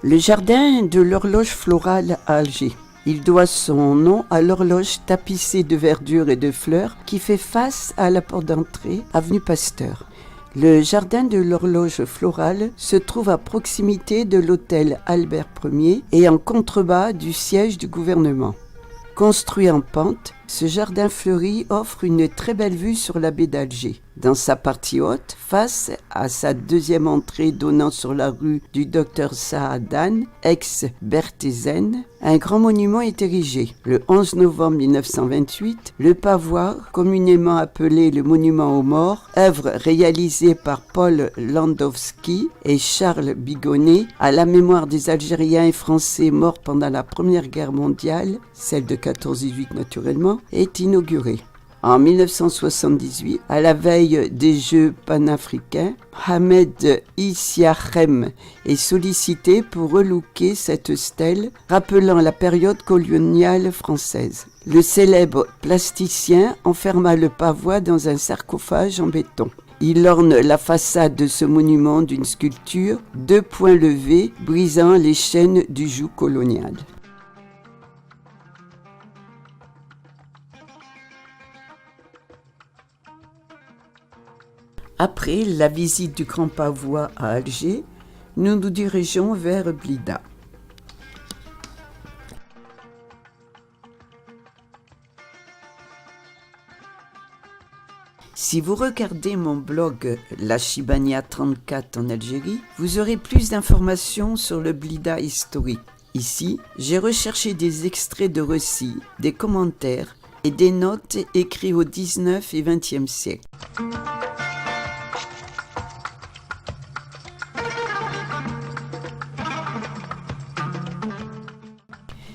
Le jardin de l'horloge florale à Alger. Il doit son nom à l'horloge tapissée de verdure et de fleurs qui fait face à la porte d'entrée, avenue Pasteur. Le jardin de l'horloge florale se trouve à proximité de l'hôtel Albert Ier et en contrebas du siège du gouvernement. Construit en pente, ce jardin fleuri offre une très belle vue sur la baie d'Alger. Dans sa partie haute, face à sa deuxième entrée donnant sur la rue du Docteur Saadan, ex-Berthézen, un grand monument est érigé. Le 11 novembre 1928, le pavois, communément appelé le monument aux morts, œuvre réalisée par Paul Landowski et Charles Bigonnet à la mémoire des Algériens et Français morts pendant la Première Guerre mondiale, celle de 14-18 naturellement, est inauguré. En 1978, à la veille des Jeux panafricains, Ahmed Issiachem est sollicité pour relooker cette stèle rappelant la période coloniale française. Le célèbre plasticien enferma le pavois dans un sarcophage en béton. Il orne la façade de ce monument d'une sculpture, 2 poings levés, brisant les chaînes du joug colonial. Après la visite du Grand Pavois à Alger, nous nous dirigeons vers Blida. Si vous regardez mon blog La Chibania 34 en Algérie, vous aurez plus d'informations sur le Blida historique. Ici, j'ai recherché des extraits de récits, des commentaires et des notes écrits au 19 et 20e siècle.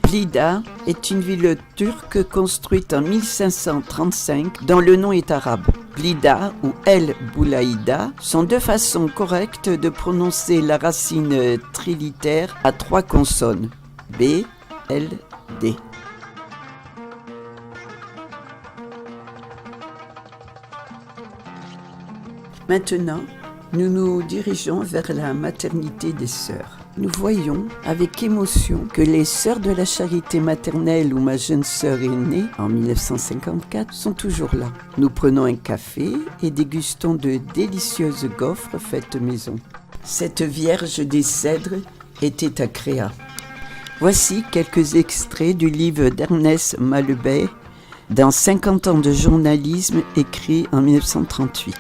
Blida est une ville turque construite en 1535 dont le nom est arabe. Blida ou El Boulaïda sont 2 façons correctes de prononcer la racine trilitère à 3 consonnes. B, L, D. Maintenant, nous nous dirigeons vers la maternité des sœurs. Nous voyons avec émotion que les sœurs de la charité maternelle où ma jeune sœur est née en 1954 sont toujours là. Nous prenons un café et dégustons de délicieuses gaufres faites maison. Cette Vierge des Cèdres était à Créa. Voici quelques extraits du livre d'Ernest Malebey dans 50 ans de journalisme écrit en 1938.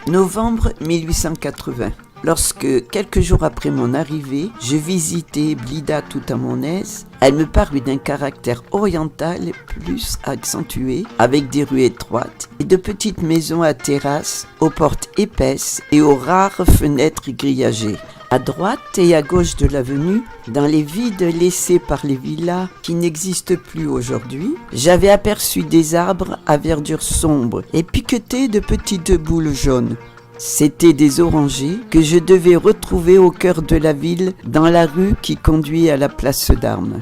Novembre 1880. Lorsque, quelques jours après mon arrivée, je visitais Blida tout à mon aise, elle me parut d'un caractère oriental plus accentué, avec des rues étroites et de petites maisons à terrasses, aux portes épaisses et aux rares fenêtres grillagées. À droite et à gauche de l'avenue, dans les vides laissés par les villas qui n'existent plus aujourd'hui, j'avais aperçu des arbres à verdure sombre et piquetés de petites boules jaunes. C'étaient des orangers que je devais retrouver au cœur de la ville, dans la rue qui conduit à la place d'Armes.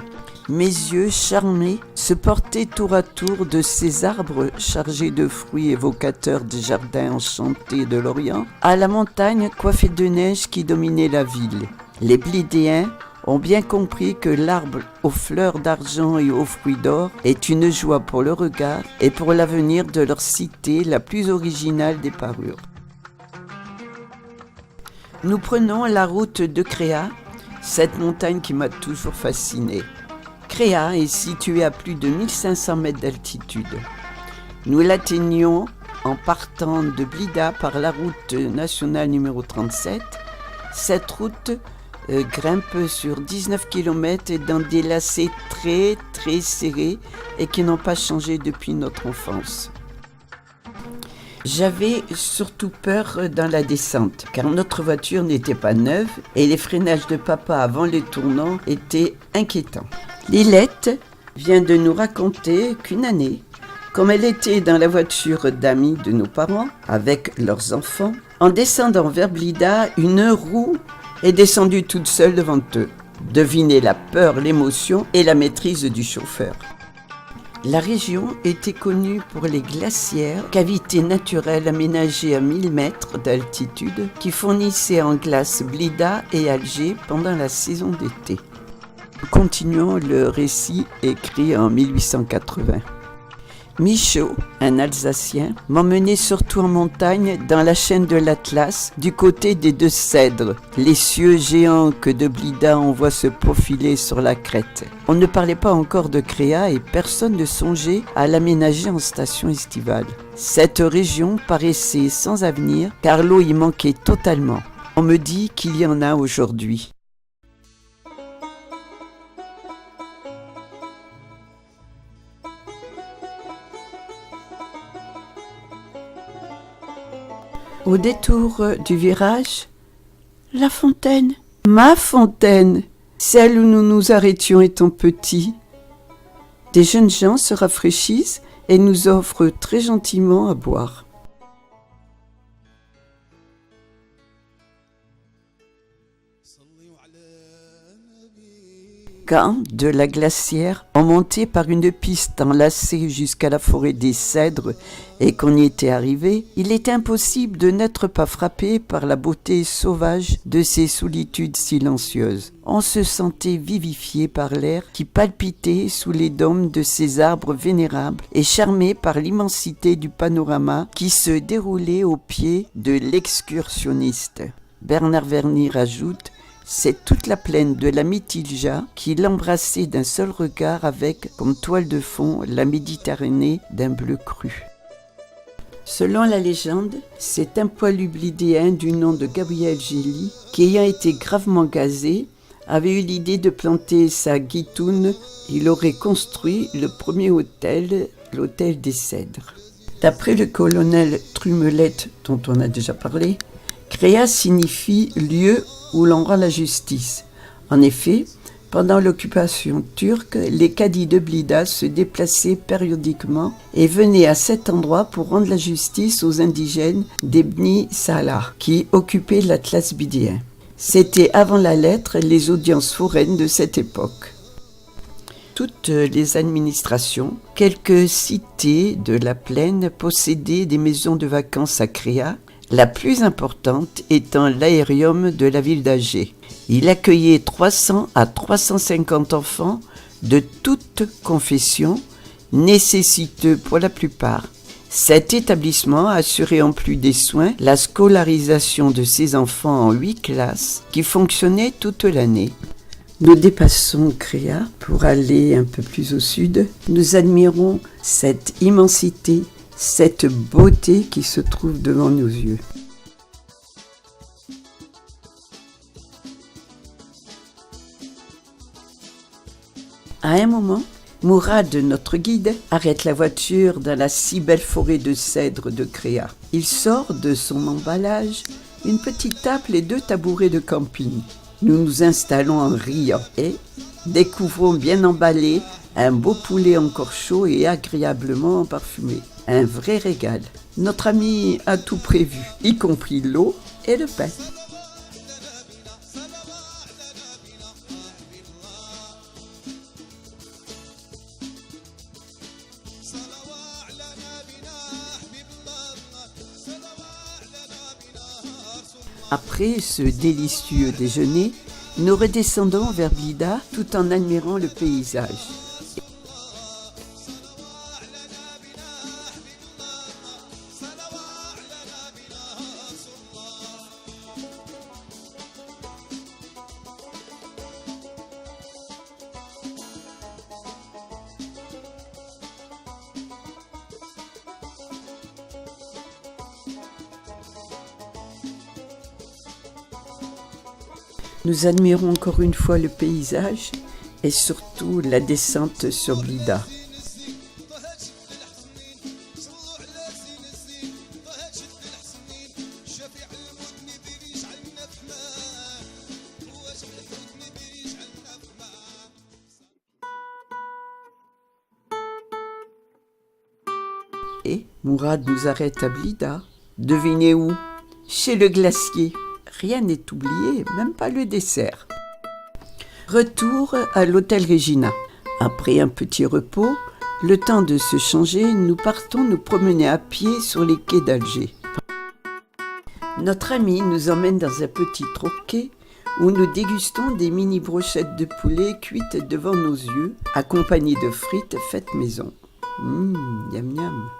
Mes yeux charmés se portaient tour à tour de ces arbres chargés de fruits évocateurs des jardins enchantés de l'Orient à la montagne coiffée de neige qui dominait la ville. Les Blidéens ont bien compris que l'arbre aux fleurs d'argent et aux fruits d'or est une joie pour le regard et pour l'avenir de leur cité la plus originale des parures. Nous prenons la route de Créa, cette montagne qui m'a toujours fascinée. Créa est située à plus de 1500 mètres d'altitude. Nous l'atteignons en partant de Blida par la route nationale numéro 37. Cette route grimpe sur 19 km dans des lacets très serrés et qui n'ont pas changé depuis notre enfance. J'avais surtout peur dans la descente, car notre voiture n'était pas neuve et les freinages de papa avant les tournants étaient inquiétants. Lilette vient de nous raconter qu'une année, comme elle était dans la voiture d'amis de nos parents, avec leurs enfants, en descendant vers Blida, une roue est descendue toute seule devant eux. Devinez la peur, l'émotion et la maîtrise du chauffeur. La région était connue pour les glacières, cavités naturelles aménagées à 1000 mètres d'altitude qui fournissaient en glace Blida et Alger pendant la saison d'été. Continuons le récit écrit en 1880. Michaud, un Alsacien, m'emmenait surtout en montagne dans la chaîne de l'Atlas, du côté des Deux Cèdres, les cieux géants que de Blida on voit se profiler sur la crête. On ne parlait pas encore de Créa et personne ne songeait à l'aménager en station estivale. Cette région paraissait sans avenir car l'eau y manquait totalement. On me dit qu'il y en a aujourd'hui. Au détour du virage, la fontaine, ma fontaine, celle où nous nous arrêtions étant petits. Des jeunes gens se rafraîchissent et nous offrent très gentiment à boire. Quand, de la glacière, on montait par une piste enlacée jusqu'à la forêt des Cèdres et qu'on y était arrivé, il était impossible de n'être pas frappé par la beauté sauvage de ces solitudes silencieuses. On se sentait vivifié par l'air qui palpitait sous les dômes de ces arbres vénérables et charmé par l'immensité du panorama qui se déroulait au pied de l'excursionniste. Bernard Verny rajoute: c'est toute la plaine de la Mitilja qui l'embrassait d'un seul regard avec, comme toile de fond, la Méditerranée d'un bleu cru. Selon la légende, c'est un poilu blidéen du nom de Gabriel Gély qui, ayant été gravement gazé, avait eu l'idée de planter sa guitoune. Il aurait construit le premier hôtel, l'hôtel des Cèdres. D'après le colonel Trumelette, dont on a déjà parlé, Créa signifie lieu où l'on rend la justice. En effet, pendant l'occupation turque, les cadis de Blida se déplaçaient périodiquement et venaient à cet endroit pour rendre la justice aux indigènes d'Ebni Salah, qui occupaient l'Atlas bidéen. C'était avant la lettre les audiences foraines de cette époque. Toutes les administrations, quelques cités de la plaine possédaient des maisons de vacances à Créa, la plus importante étant l'aérium de la ville d'Alger. Il accueillait 300 à 350 enfants de toutes confessions, nécessiteux pour la plupart. Cet établissement assurait en plus des soins la scolarisation de ces enfants en 8 classes qui fonctionnaient toute l'année. Nous dépassons Créa pour aller un peu plus au sud. Nous admirons cette immensité, cette beauté qui se trouve devant nos yeux. À un moment, Mourad, notre guide, arrête la voiture dans la si belle forêt de cèdres de Créa. Il sort de son emballage une petite table et 2 tabourets de camping. Nous nous installons en riant et découvrons bien emballé un beau poulet encore chaud et agréablement parfumé. Un vrai régal. Notre ami a tout prévu, y compris l'eau et le pain. Après ce délicieux déjeuner, nous redescendons vers Blida tout en admirant le paysage. Nous admirons encore une fois le paysage et surtout la descente sur Blida. Et Mourad nous arrête à Blida. Devinez où? Chez le glacier. Rien n'est oublié, même pas le dessert. Retour à l'hôtel Regina. Après un petit repos, Le temps de se changer, nous partons nous promener à pied sur les quais d'Alger. Notre ami nous emmène dans un petit troquet où nous dégustons des mini brochettes de poulet cuites devant nos yeux, accompagnées de frites faites maison. Miam miam.